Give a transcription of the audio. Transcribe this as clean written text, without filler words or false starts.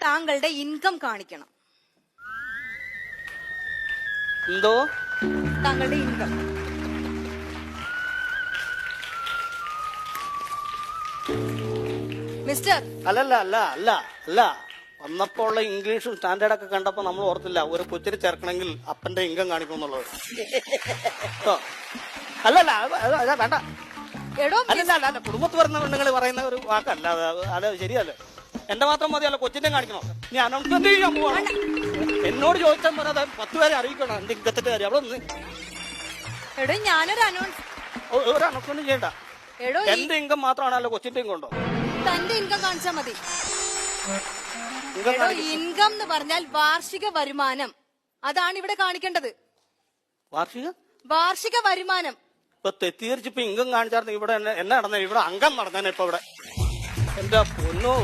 താങ്കളുടെ ഇൻകം കാണിക്കണം. എന്തോ താങ്കളുടെ ഇൻകം. മിസ്റ്റർ, അല്ല വന്നപ്പോ ഉള്ള ഇംഗ്ലീഷും സ്റ്റാൻഡേർഡൊക്കെ കണ്ടപ്പോ നമ്മൾ ഓർത്തില്ല ഒരു കൊച്ചിനെ ചേർക്കണമെങ്കിൽ അപ്പന്റെ ഇൻകം കാണിക്കും എന്നുള്ളത്. അല്ല വേണ്ട. എടോ അല്ല കുടുംബത്ത് വരുന്ന പെണ്ണുങ്ങൾ പറയുന്ന ഒരു വാക്കല്ല അത് ശരിയല്ലേ. എന്റെ മാത്രം മതിയല്ല, കൊച്ചിന്റെ കാണിക്കണോ? നീ അനൗൺസ്മെന്റ് ചെയ്യാൻ പോവാണ്. എന്നോട് ചോദിച്ചാൽ പറയാതെ 10 പേരെ അറിയിക്കണം എന്റെ ഇൻകത്തിന്റെ കാര്യം. അവിടെ ഒന്ന് എടോ ഞാനൊരു ഒരു അനൗൺസ്മെന്റ് ചെയ്യണ്ട. എടോ എന്റെ ഇൻകം മാത്രമാണല്ലോ, കൊച്ചിന്റെ ഇൻകം ഉണ്ടോ? തന്റെ ഇൻകം കാണിച്ചാ മതി. എടോ ഇൻകം എന്ന് പറഞ്ഞാൽ വാർഷിക വരുമാനം, അതാണ് ഇവിടെ കാണിക്കേണ്ടത്. വാർഷിക വരുമാനം. ഇപ്പൊ തെറ്റിദ്ധരിച്ചിപ്പോ ഇൻകം കാണിച്ചായിരുന്നു. ഇവിടെ എന്നെ നടന്നേ, ഇവിടെ അംഗം നടന്നേനെ ഇപ്പൊ ഇവിടെ. എന്റെ പൊന്നോ.